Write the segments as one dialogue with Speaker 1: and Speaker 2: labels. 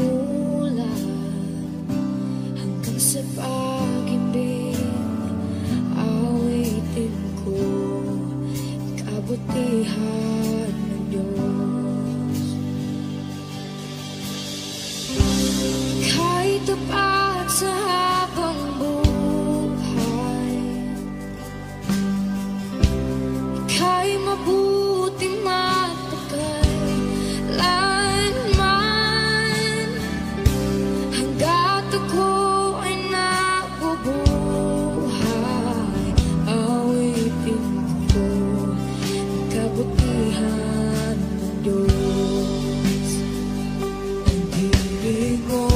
Speaker 1: mulat hanggang sa pag-ibig. Awitin ko kabutihan ng Diyos. Ika'y tapat sa habang buhay, ika'y mabuting matagal lanman, hanggat ako ay nabubuhay. Awitin ko ang kabutihan ng Diyos. Ang ibig mo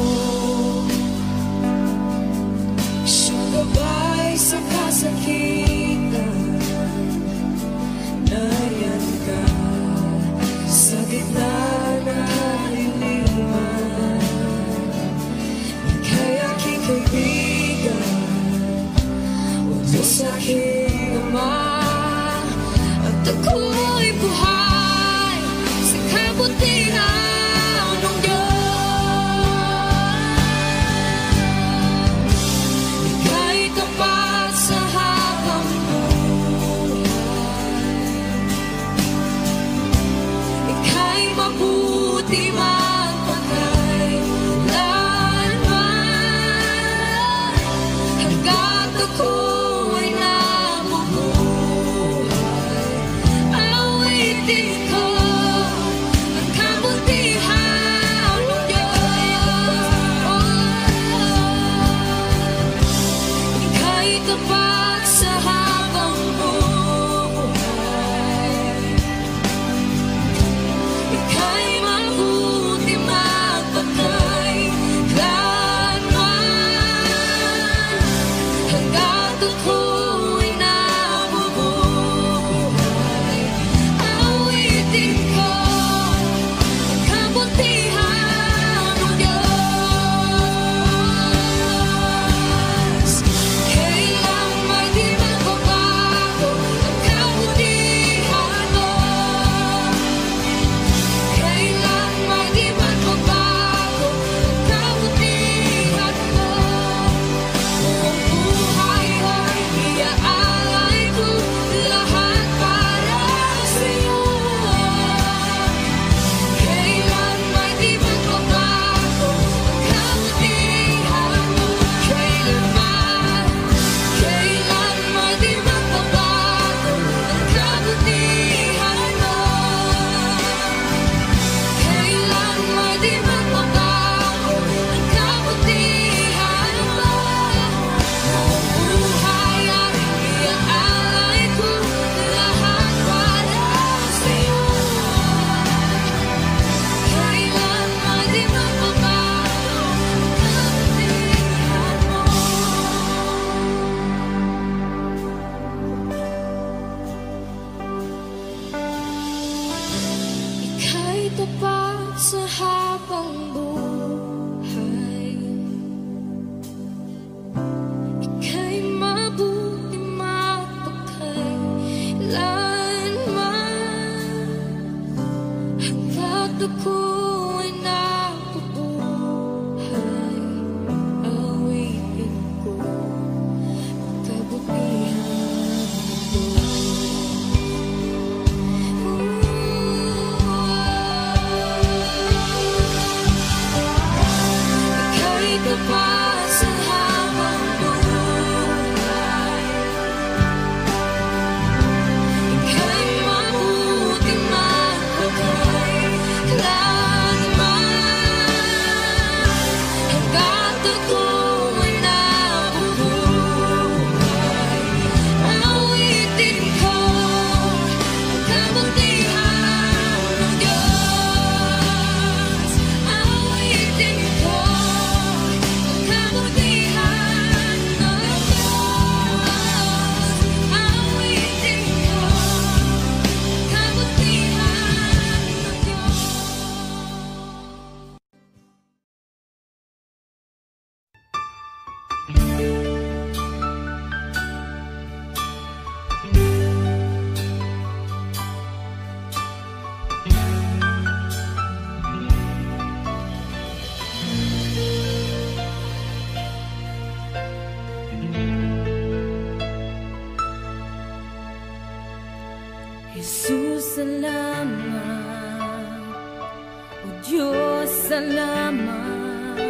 Speaker 1: salamat.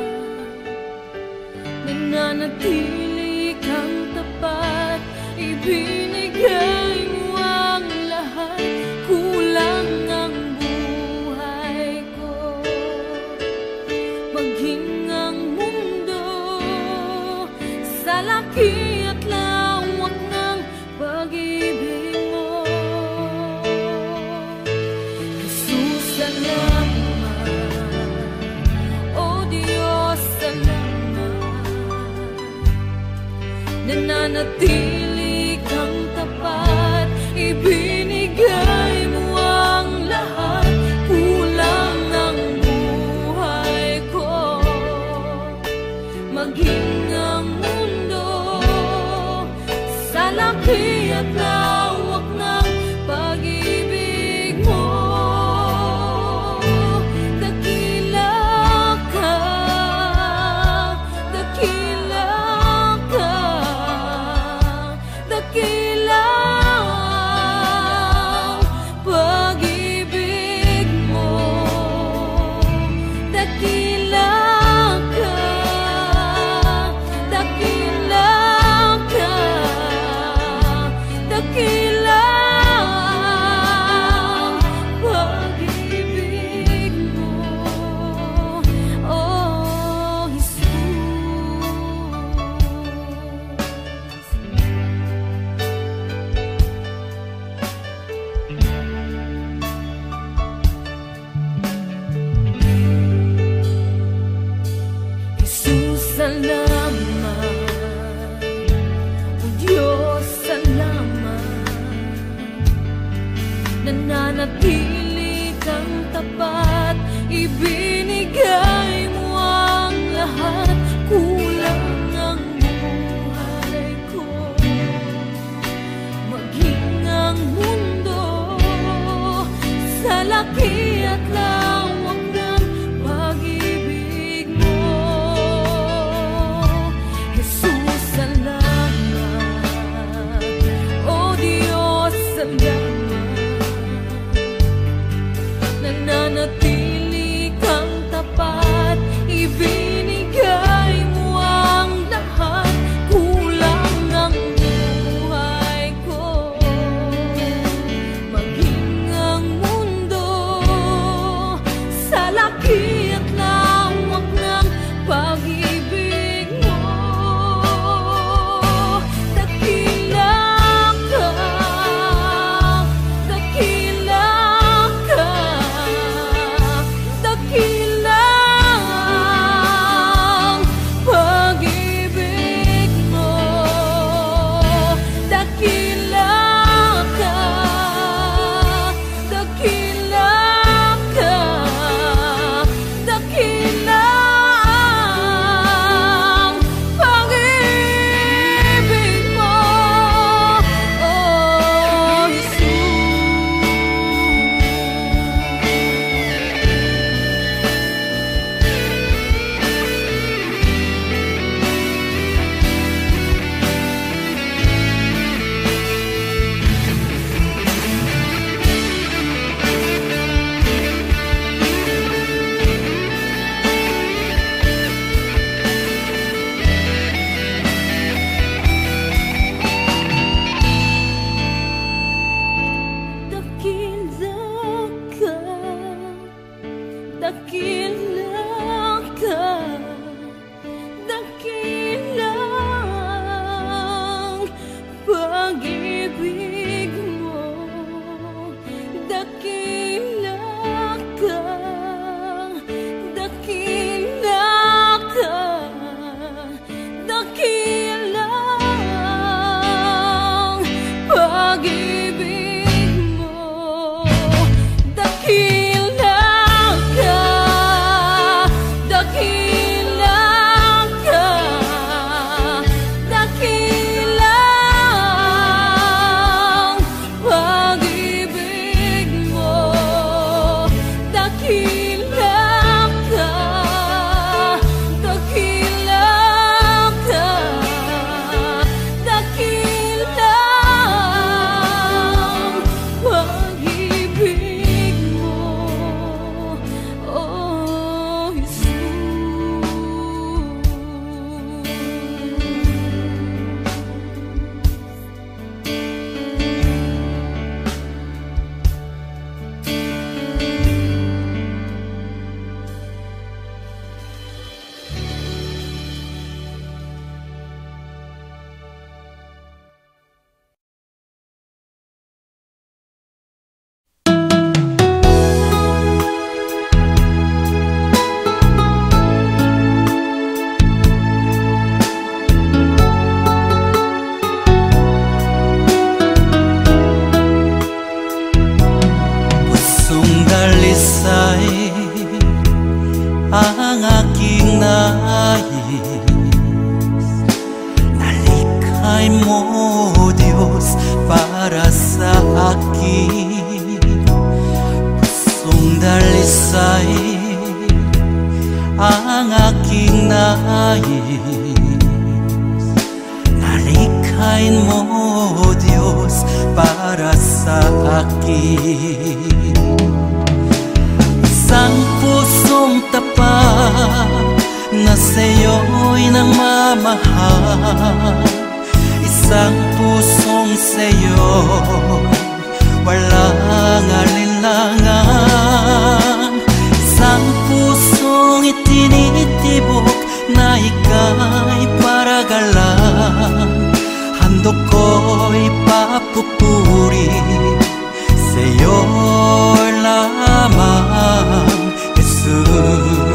Speaker 1: Nananatili kang tapat, ibinigay mo ang lahat. Kulang ang buhay ko, maging ang mundo sa laki at lawak ng pag-ibig mo. Jesus, salamat. O Diyos, salamat. Nananatili kang tapat, ibinigay mo ang lahat. Kulang ang buhay ko, maging ang mundo sa laki at lawak ng pag-ibig mo. Dakila ka, dakila ka, dakila ang pag-ibig mo. Dakila ka, dakila ka, dakila ang pag-ibig mo. Oh, Jesus. Jesus, salamat. O Diyos, salamat. Nananatili kang tapat, ibinigay mo ang lahat. Kulang ang buhay ko, maging ang mundo sa laki at lawak ng pag-ibig mo. Jesus, salamat. O Diyos, salamat. Nananatili kang tapat,
Speaker 2: nais na likhain mo, Diyos, para sa akin. Pusong dalisay ang aking nais na likhain mo, Diyos, para sa akin. Isang pusong tapat na sa'yo'y nagmamahal, isang pusong sa'yo'y walang alinlangan, isang pusong itinitibok na ika'y paragalan. Handog ko'y papupuri sa'yo lamang, Jesus.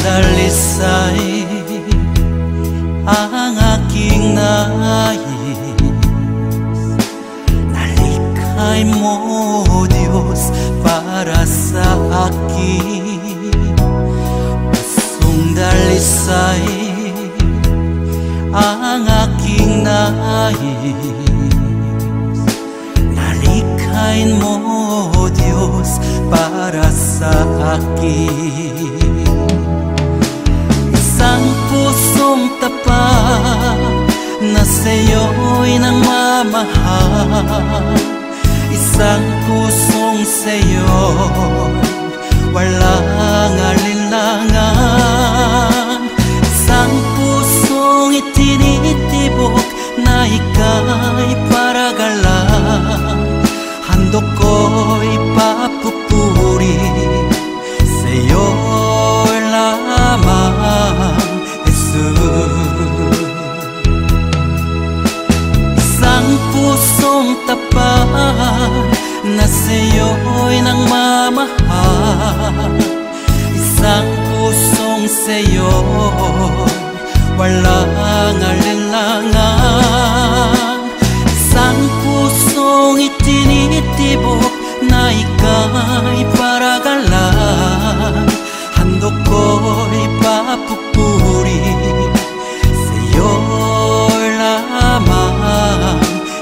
Speaker 2: Dalisay ang aking nais na likhain mo, Diyos, para sa akin. Pusong dalisay ang aking nais na likhain mo, Diyos, para sa akin. Isang pusong tapat na sa'yo'y nagmamahal, isang pusong sa'yo'y walang alinlangan, isang pusong itinitibok na ika'y paragalan. Handog ko'y papupuri sa'yo lamang, Jesus. Isang pusong tapat na sa'yo'y nagmamahal, isang pusong sa'yo'y walang alinlangan, isang pusong itinitibok na ika'y paragalan. Handog ko'y papupuri sa'yo lamang,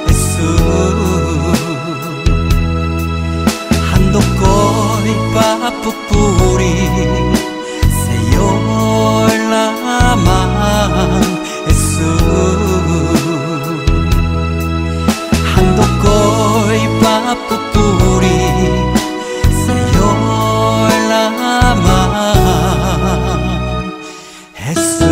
Speaker 2: Jesus. Handog ko'y papupuri sa'yo lamang, Jesus. Handog ko'y papupuri sa'yo lamang, Jesus.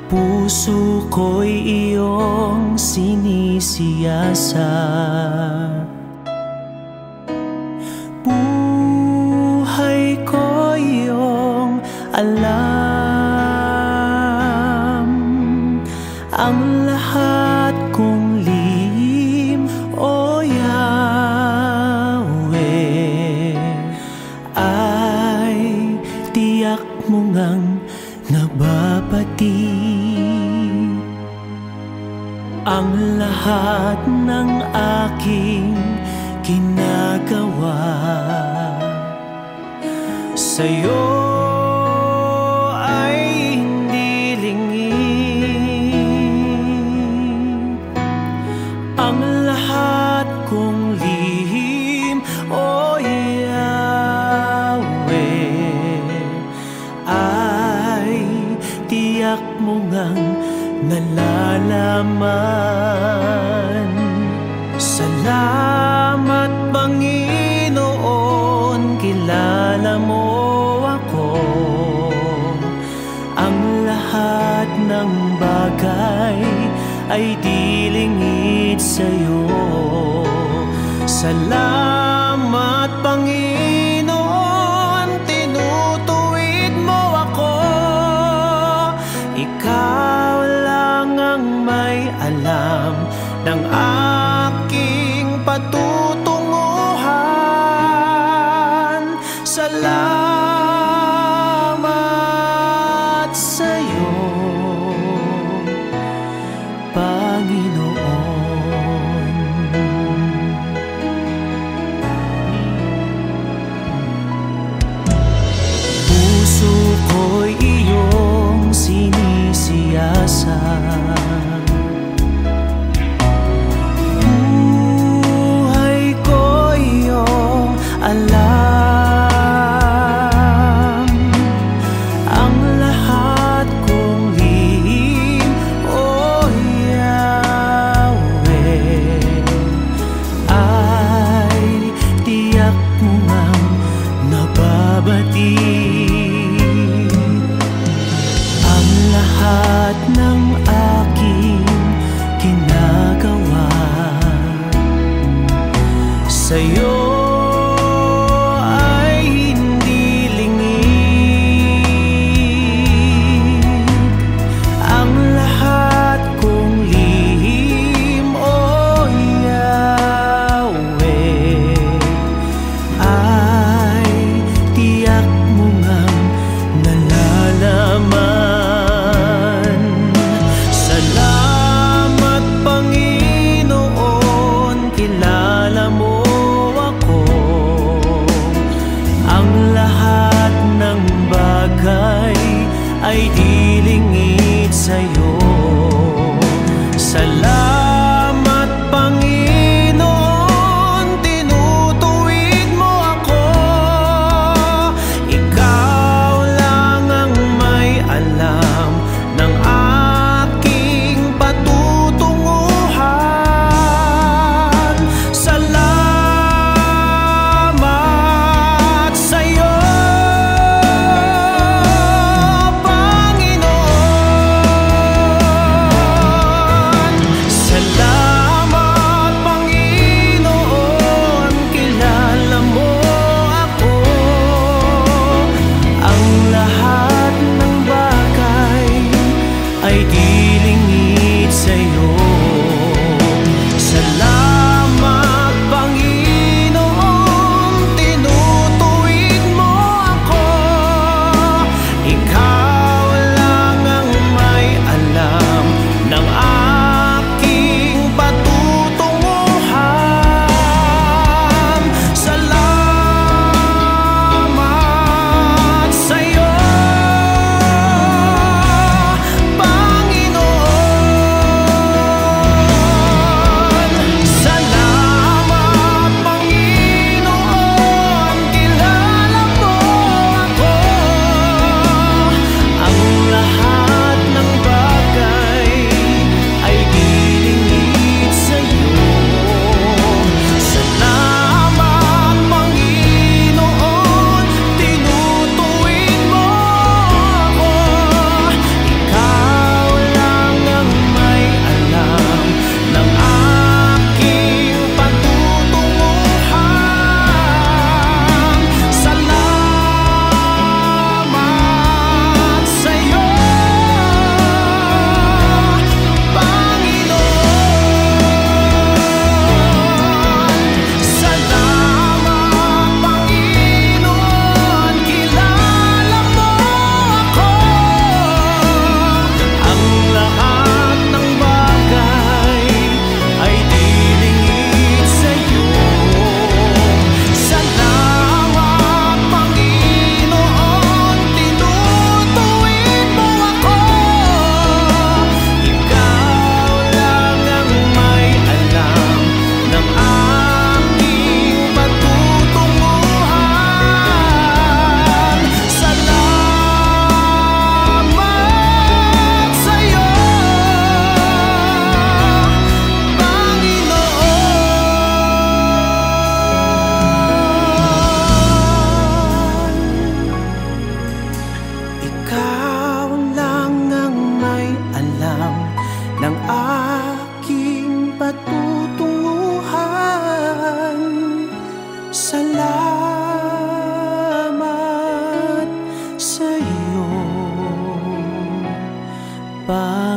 Speaker 3: Puso ko'y iyong sinisiyasat, buhay ko iyong alam, ang lahat kong lihim, O Yahweh, ay tiyak mo ngang nababati. Ang lahat ng aking ginagawa sa'yo ay hindi lingid. Ang lahat kong lihim, O Yahweh, nalalaman. Salamat Panginoon, kilala mo ako. Ang lahat ng bagay ay dilingid sa'yo. Salamat Panginoon, tinutuwid mo ako. Ikaw lang ang may alam ng aking patutunguhan. Salamat sa'yo, Panginoon. Puso ko'y iyong sinisiyasat. Buhay ko iyong alam. Ang lahat kong lihim, O Yahweh, ay tiyak mo ngang nababatid. Ang lahat ng aking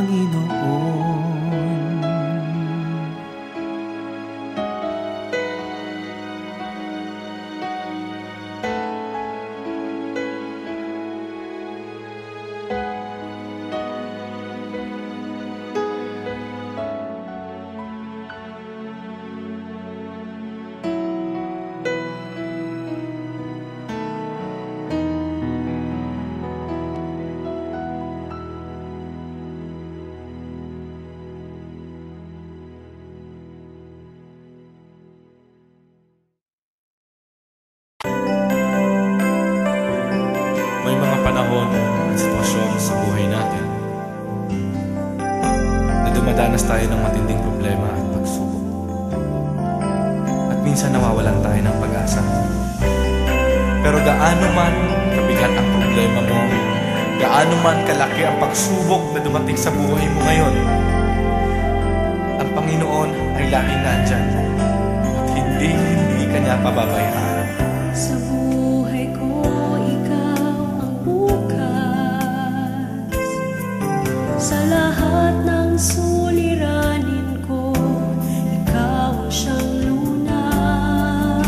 Speaker 3: Panginoon.
Speaker 4: May mga panahon at sitwasyon sa buhay natin na dumadanas tayo ng matinding problema at pagsubok. At minsan nawawalan tayo ng pag-asa. Pero gaano man kabigat ang problema mo, gaano man kalaki ang pagsubok na dumating sa buhay mo ngayon, ang Panginoon ay laging nandyan at hindi ka niya pababayaan.
Speaker 1: Sa buhay ko, ikaw ang bukas. Sa lahat ng suliranin ko, ikaw ang siyang lunas.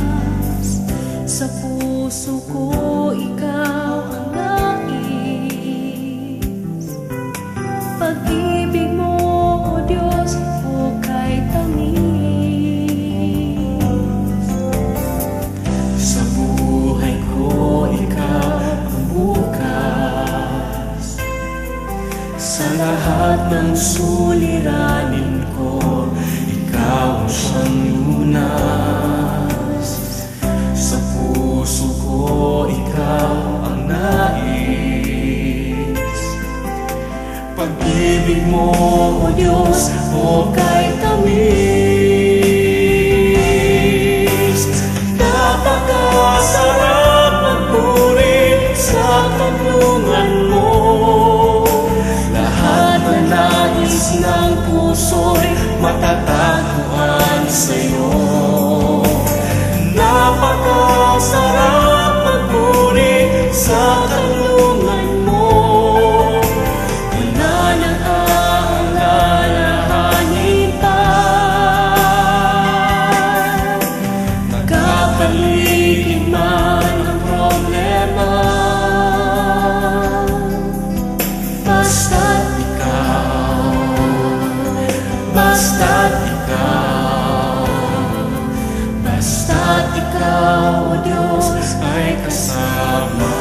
Speaker 1: Sa puso ko, ikaw ang nais. Pag-ibig mo, O Diyos, hukay tamis.
Speaker 3: Sa buhay ko, ikaw ang bukas. Sa lahat ng suliranin ko, ikaw ang siyang lunas. Sa puso ko, ikaw ang nais. Pag-ibig mo, O Diyos, hukay tamis. Napakasarap magpuri sa tulungan mo. Lahat na nais ng puso'y matatagpuan sa'yo. Napakasarap magpuri sa tulungan mo. Wala nang aalalahanin pa. Nagkapaligid man ang problema, basta't ikaw, basta't ikaw, basta't ikaw, O Diyos, ay kasama.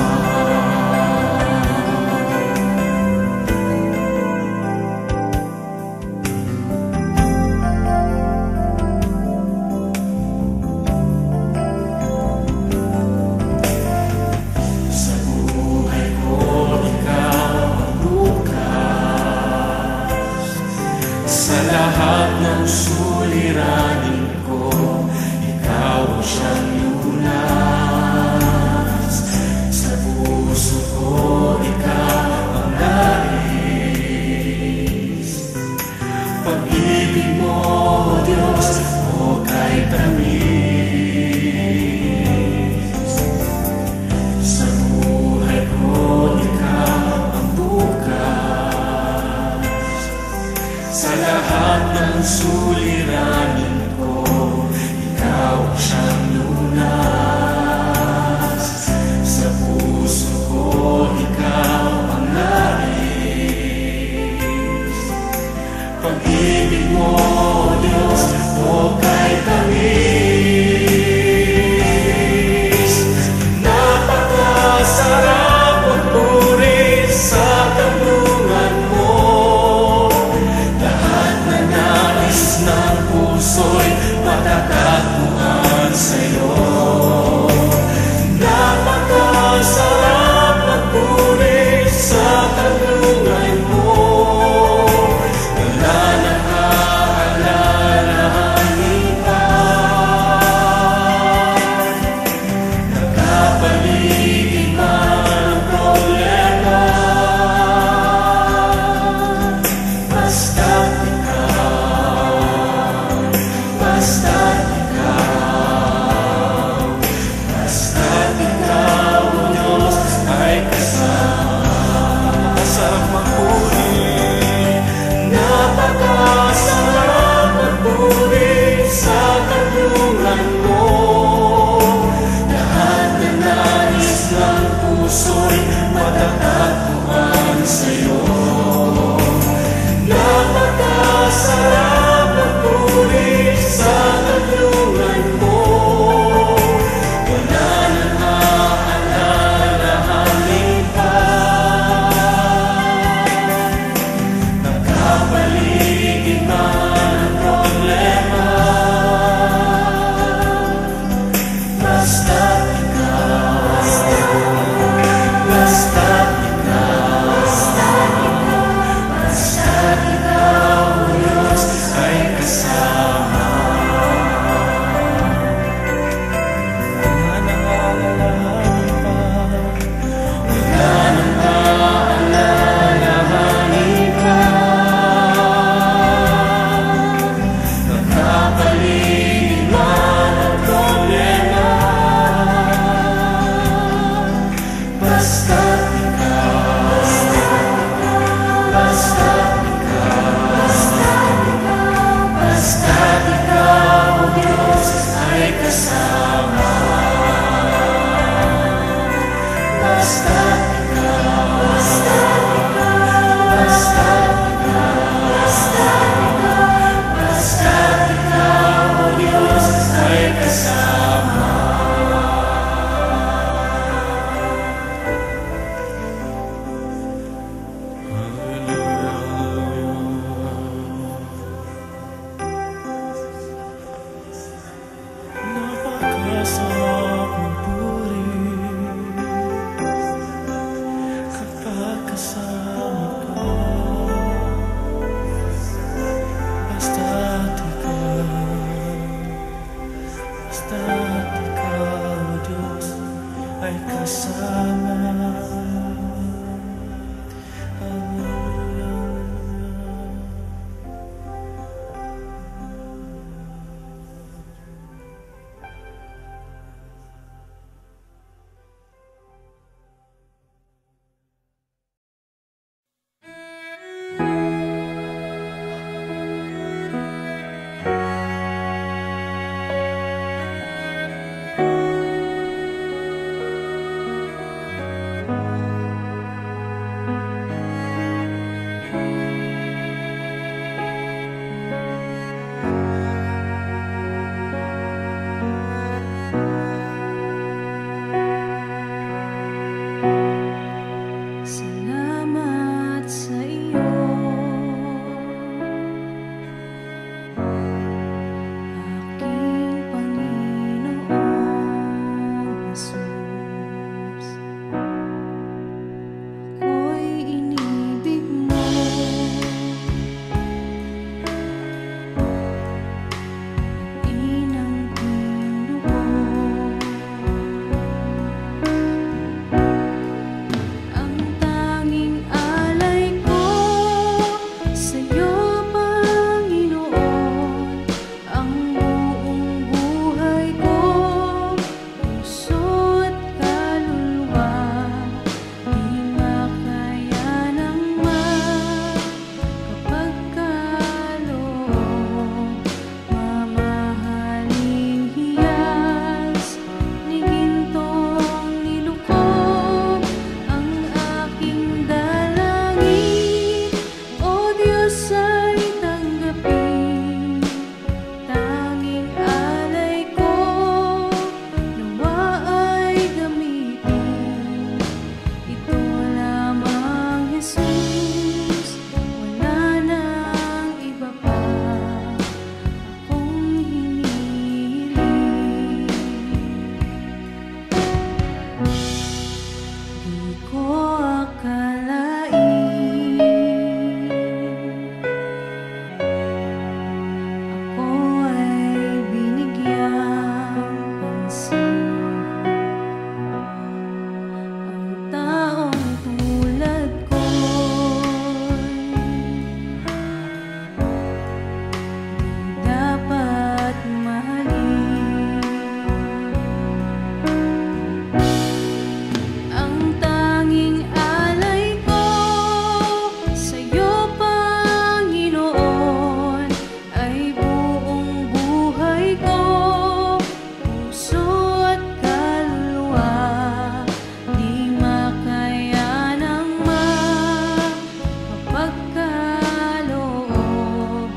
Speaker 3: Sa buhay ko, ikaw ang bukas. Sa lahat ng suliranin ko, ikaw ang siyang lunas. Sa puso ko, ikaw ang nais. Pag-ibig mo, O Diyos, hukay tamis. Sa buhay ko, ikaw ang bukas. Sa lahat ng sulit kasama ka. Basta't ikaw, Diyos, ay kasama.
Speaker 1: Salamat sa iyo, aking Panginoong Jesus. Ako'y inibig mo, inang pinuho. Ang tanging alay ko sa'yo, Panginoon, ang buong buhay ko, puso at kaluluwa, di makaya ng magkapagkaloob. Mamahaling hiyas ni gintong nilukob, ang aking dalangin, O Diyos, ay tanggapin. Tanging alay ko, nawa ay gamitin. Ito lamang, Jesus, wala nang iba pa akong hinihiling. Di ko akalain ako ay binigyang pansin. Ang taong tulad ko'y di dapat mahalin. Ang tanging alay ko sa'yo, Panginoon, ay buong buhay ko, puso at kaluluwa, di makaya ng magkapagkaloob.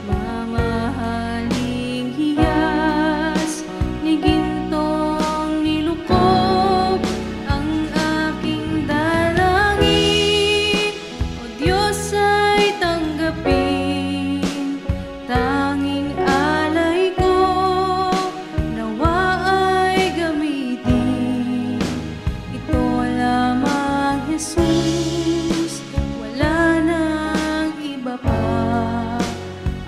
Speaker 1: Mamahaling hiyas ni gintong nilukob, ang aking dalangin, O Diyos, ay tanggapin. Tanging alay ko, nawa ay gamitin. Ito lamang, Jesus, wala nang iba pa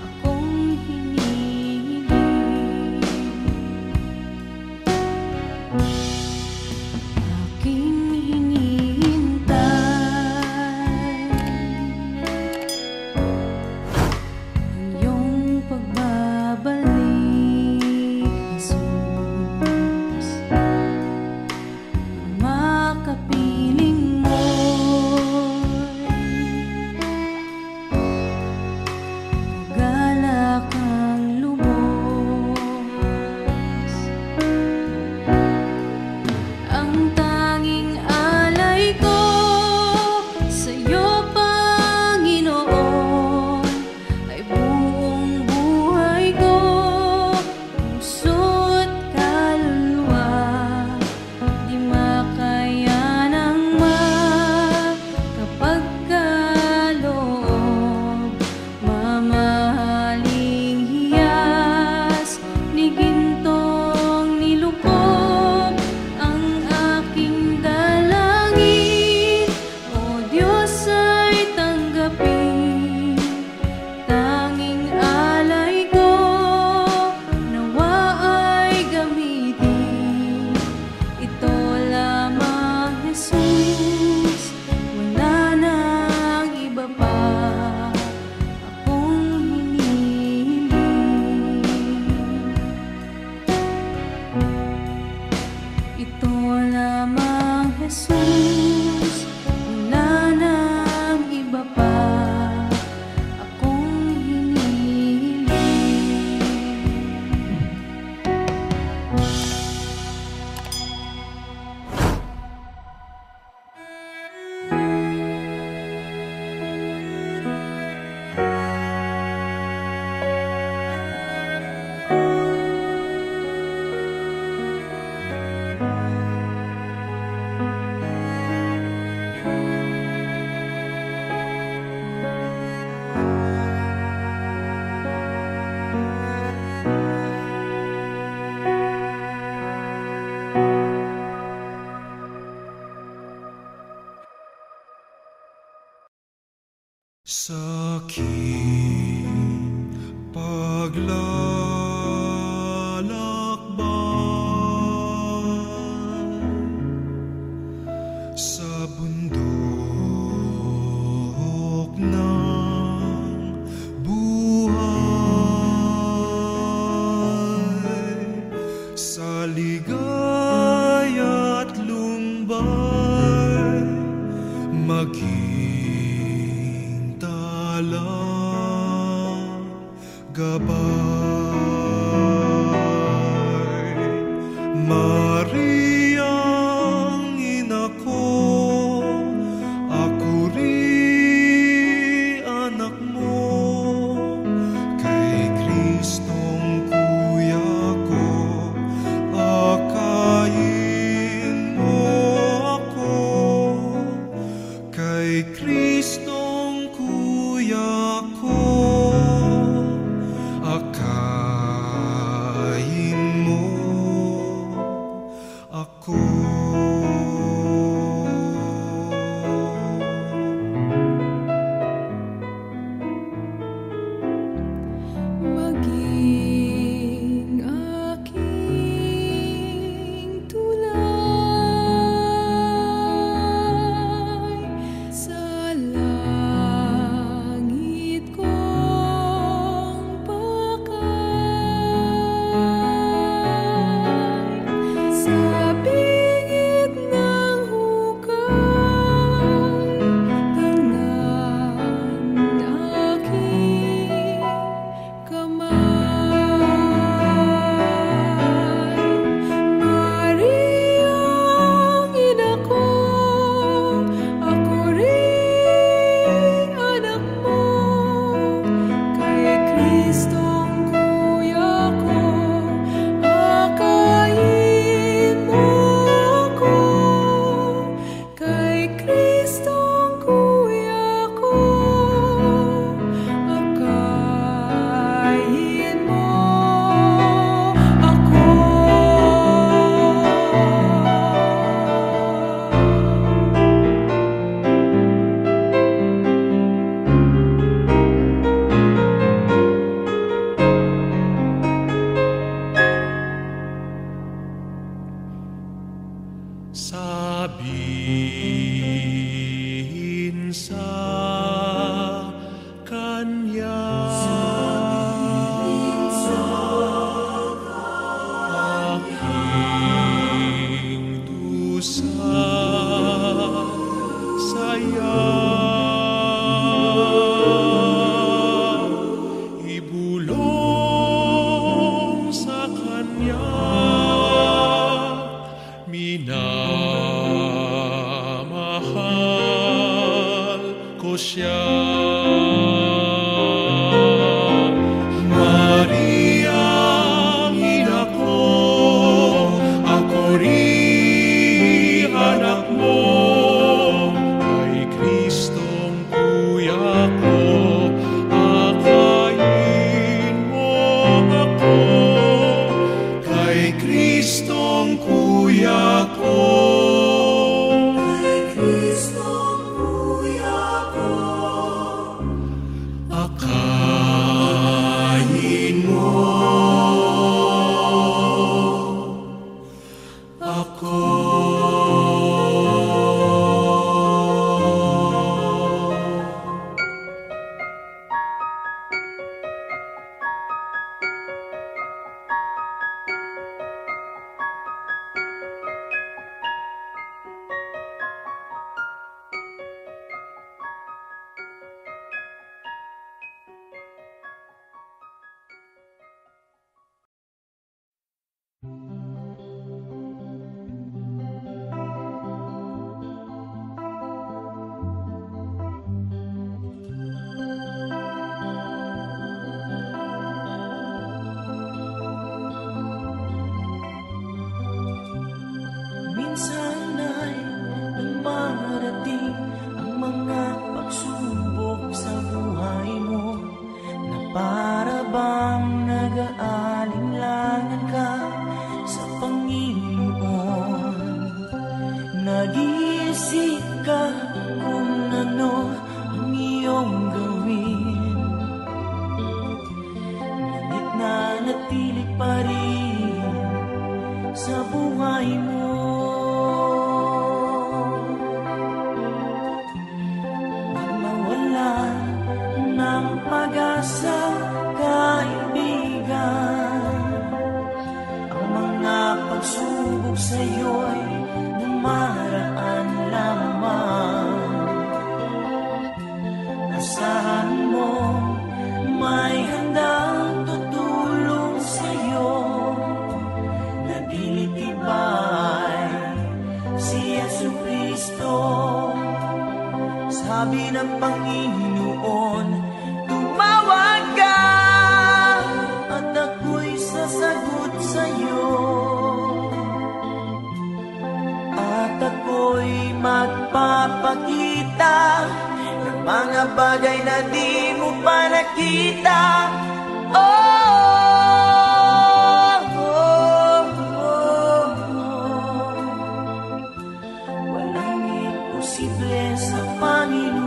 Speaker 1: akong hinihiling. Aking hinihintay ang iyong pagbabalik, Jesus. Makapiling mo
Speaker 5: Sa aking paglalakbay sa bundok ng buhay, sa ligaya't lumbay, maging talang gabay. Mariang ina ko, ako rin anak mo, kay Kristong kuya ko, akayin mo ako, kay Kristong kuya ko, akayin mo ako.
Speaker 1: Maging aking tulay sa langit kong pakay, sa bingit ng hukay, tingnan aking kamay. Mariang ina ko, ako rin anak mo, kay Kristong kuya ko, akayin mo ako, kay Kristong kuya ko, akayin mo ako.
Speaker 5: Sabihin sa kanya, aking dusa, saya, ibulong sa kanya, minamahal ko siya. Mariang ina ko, ako rin anak mo, kay Kristong kuya ko, akayin mo ako, kay Kristong kuya ko, kay Kristong kuya ko.
Speaker 6: Sabi ng Panginoon, tumawag ka at ako'y sasagot sa'yo, at ako'y magpapakita ng mga bagay na di mo pa nakita. Walang imposible sa Panginoon.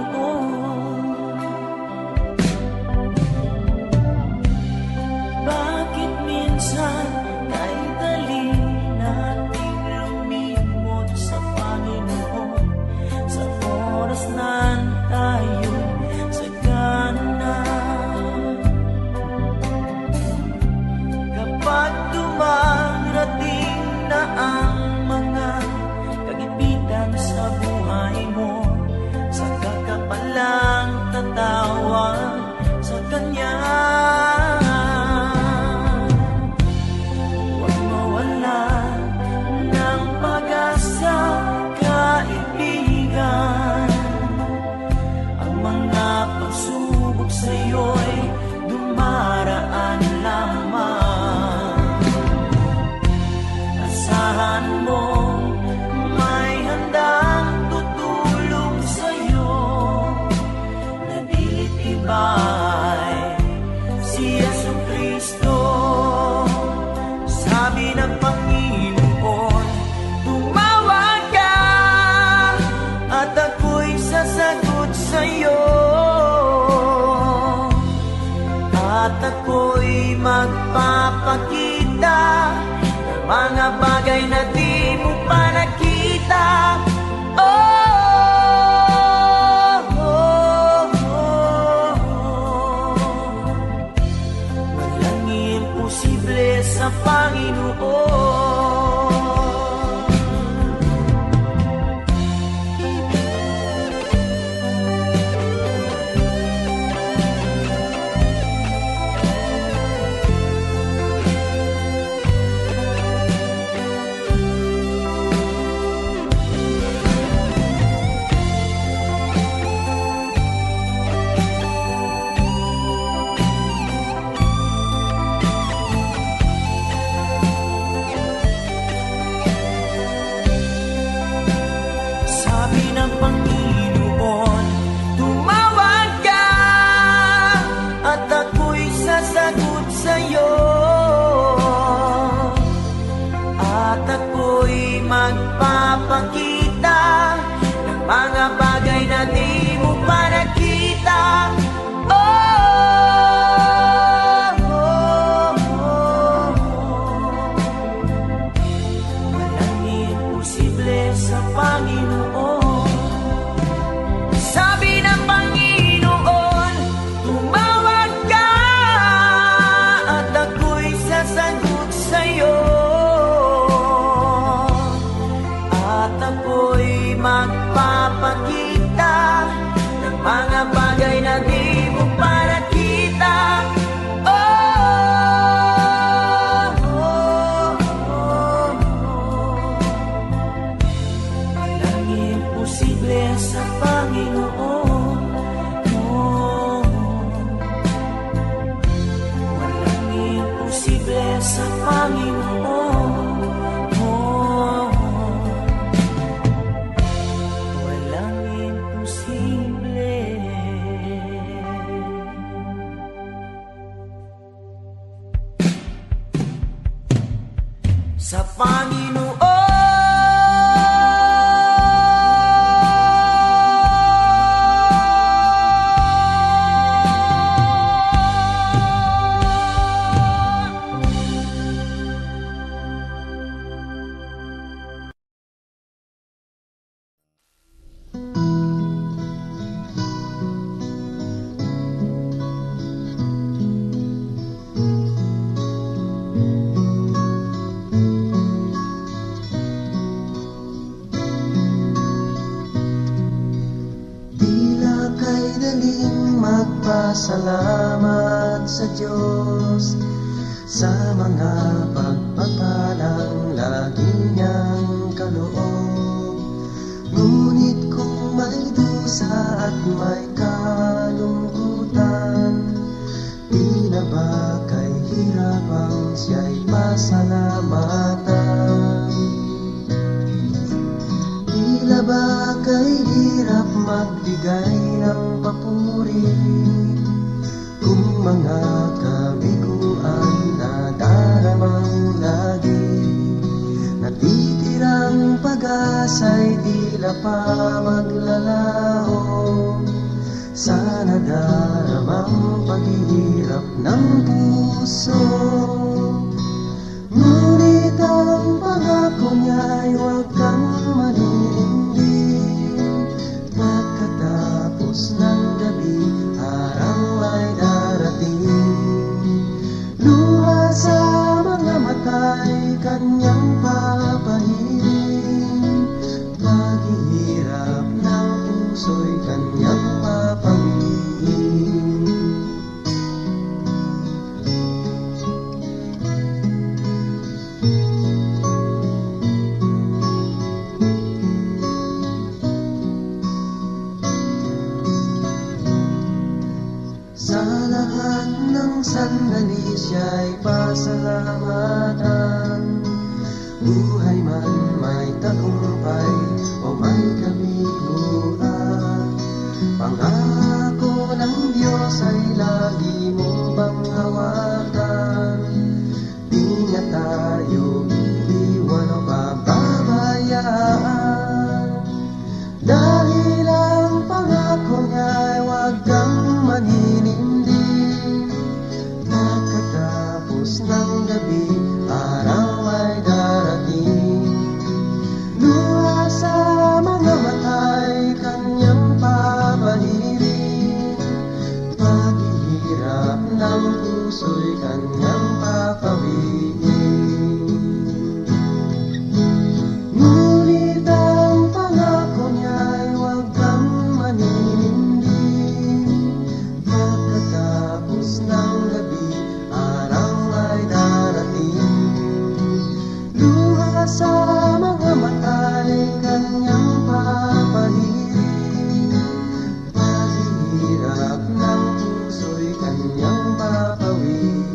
Speaker 6: Bakit minsan kay dali nating lumimot sa Panginoon sa oras na tayo sagana? Kapag dumarating na ang mga kagipitan sa buhay mo, saka ka palang tatawag sa Kanya. Huwag mawala ng pag-asa, kaibigan. Ang mga pagsubok sa'yo'y dumaraan lamang. Asahan mo may handang tutulong sa'yo, nagtitibay si Jesucristo. Sabi ng Panginoon, tumawag ka at ako'y sasagot sa'yo, at ako'y magpapakita ng mga bagay na di mo pa nakita. Walang imposible sa Panginoon. Sabi ng Panginoon, tumawag ka at ako'y sasagot sa'yo, at ako'y magpapakita ng mga bagay na di mo pa nakita. Walang imposible sa Panginoon. Sabi ng Panginoon, tumawag ka at ako'y sasagot sa'yo, at ako'y magpapakita ng mga bagay na di mo pa nakita. Walang imposible sa Panginoon. Walang imposible sa Panginoon. Walang imposible sa Panginoon.
Speaker 7: Salamat sa Diyos sa mga pagpapalang lagi niyang kaloob. Ngunit kung may dusa pag-asa at may kalungkutan. Tila ba kay hirap ang siya'y pasalamatan? Tila ba kay hirap magbigay ng papuri kung mga kabiguan na daramang lagi? Natitirang pag-asa'y tila pa maglalaho sa nadaramang paghihirap ng puso. Ngunit ang pangako niya'y huwag kang maninindig. Pagkatapos ng gabi, araw ay darating. Luha sa mga mata'y kanyang papahiling. Paghihirap ng puso'y kanyang papanggihin. Sa lahat ng sandali siya'y pasalamatan. Buhay man may tagumpay o may kabiguan, pangako ng Diyos ay lagi mong bang hawakan. Di niya tayo iiwan o pababayaan, dahil ang pangako niya'y huwag kang maninindig. Pagkatapos ng gabi, araw ay darating. Luha sa mga mata'y kanyang papahiring. Paghihirap ng puso'y kanyang papawiin. Ngunit ang pangako niya'y huwag kang maninindig. Pagkatapos ng gabi, araw ay darating. Luha sa mga mata'y kanyang papahiring. Paghihirap ng puso'y kanyang papawiin.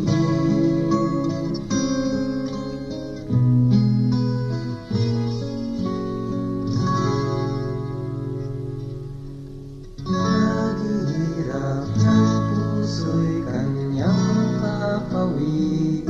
Speaker 7: Paghihirap ng puso'y kanyang papawiin.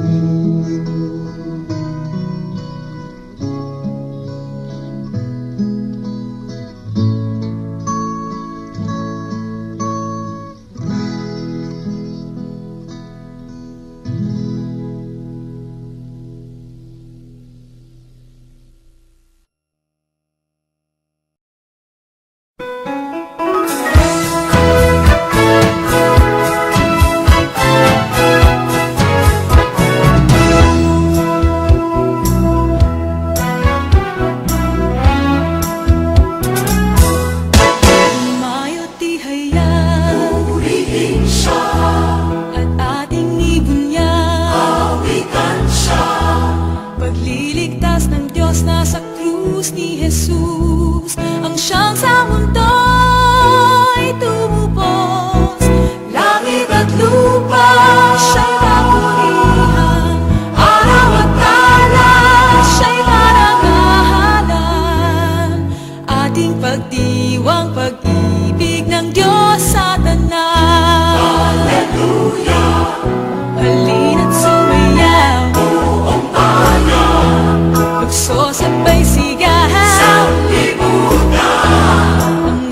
Speaker 1: Sabay sigaw sa libutan, ang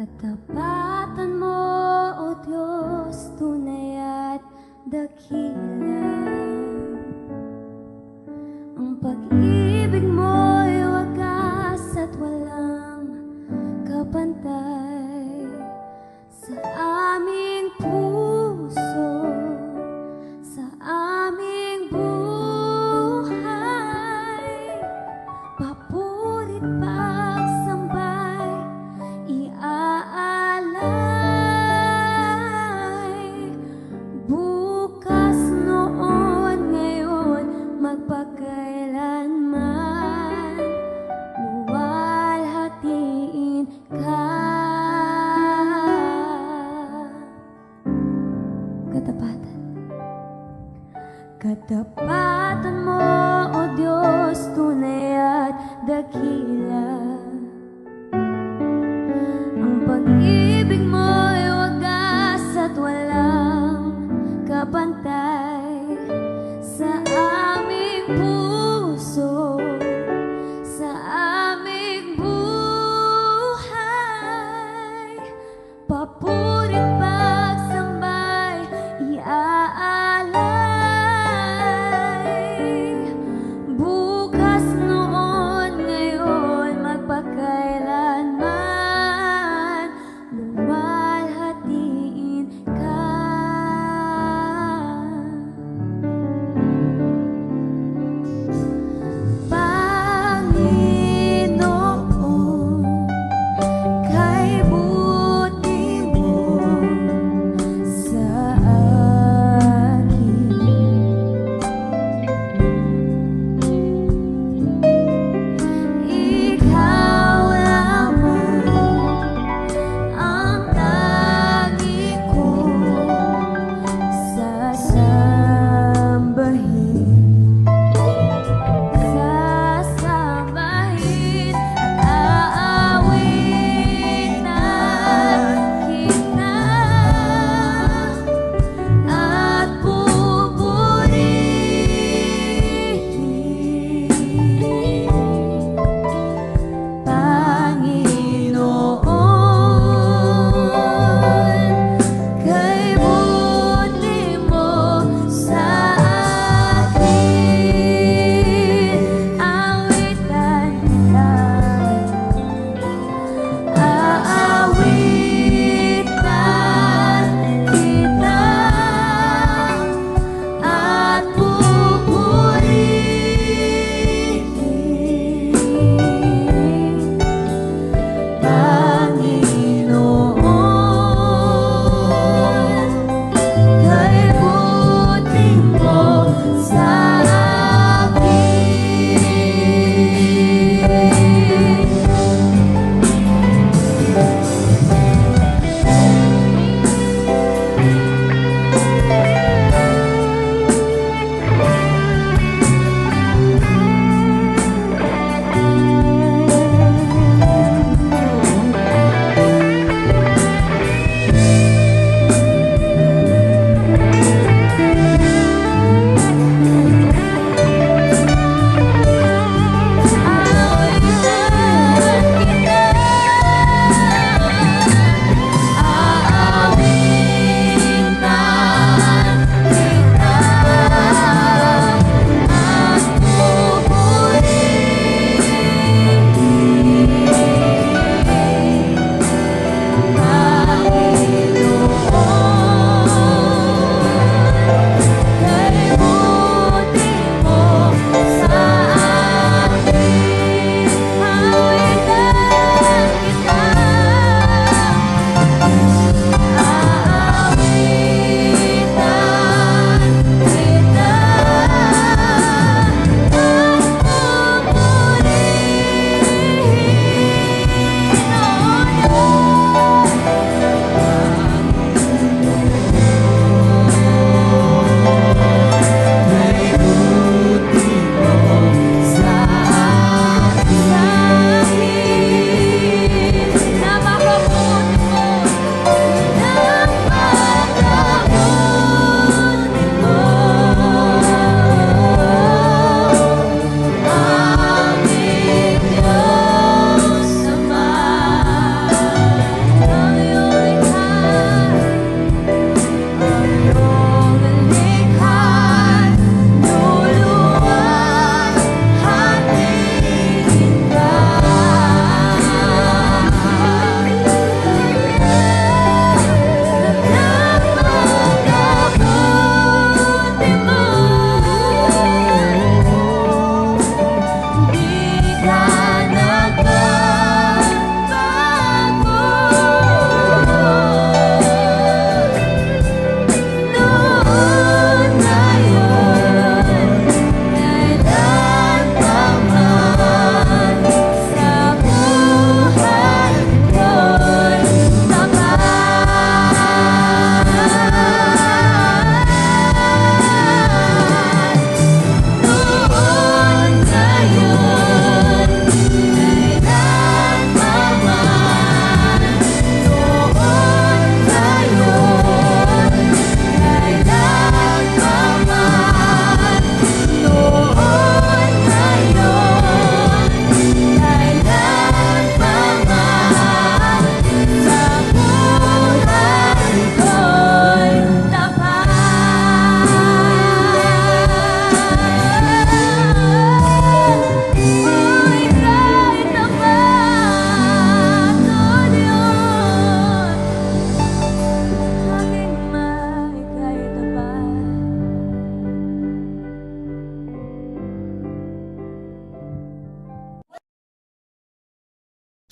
Speaker 1: Katapatan mo, O Diyos, tunay at dakila. Ang pag-ibig mo'y wagas at walang kapantay sa aming puso, sa aming buhay. Papurit pagsambay, iaalay. Bukas noon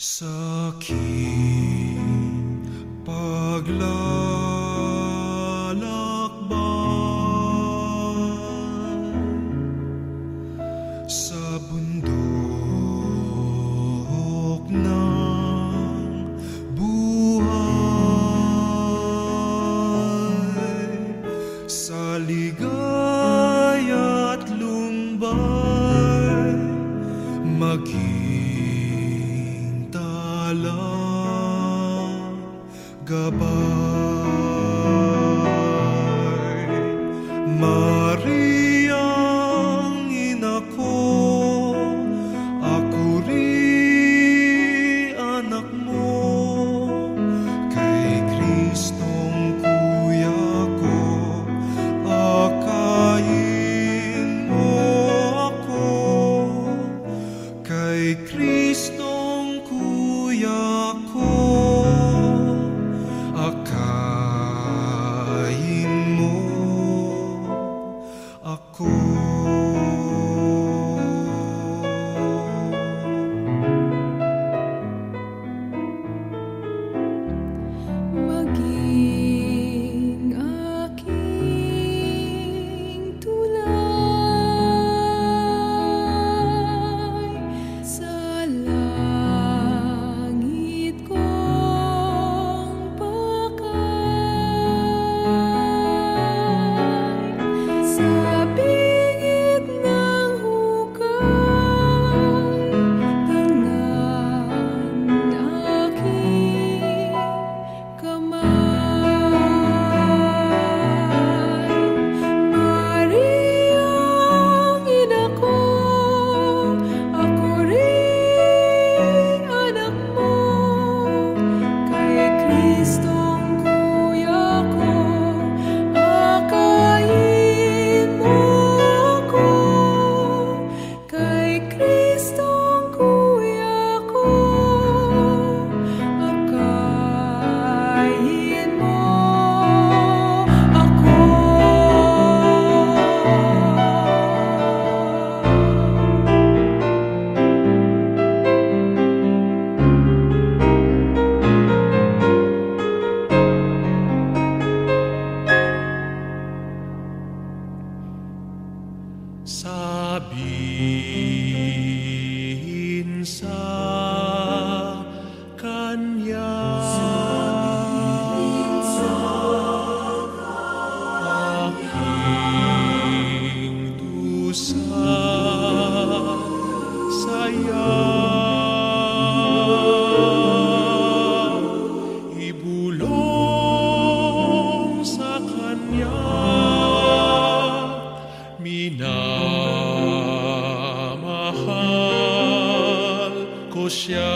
Speaker 5: Sa aking paglalakbay sa bundok ng buhay, sa ligaya't lumbay, maging talang gabay. Mariang ina ko, ako rin anak mo, kay Kristong kuya ko, akayin mo ako, kay Kristong kuya ko, akayin mo ako.
Speaker 1: Maging aking tulay sa langit kong pakay, sa bingit ng hukay, tangan aking kamay. Mariang ina ko, ako rin anak mo, kay Kristong kuya ko, akayin mo ako, kay Kristong kuya ko, akayin mo ako.
Speaker 5: Sabihin sa kanya, aking dusa saya, ibulong sa kanya, minamahal ko siya.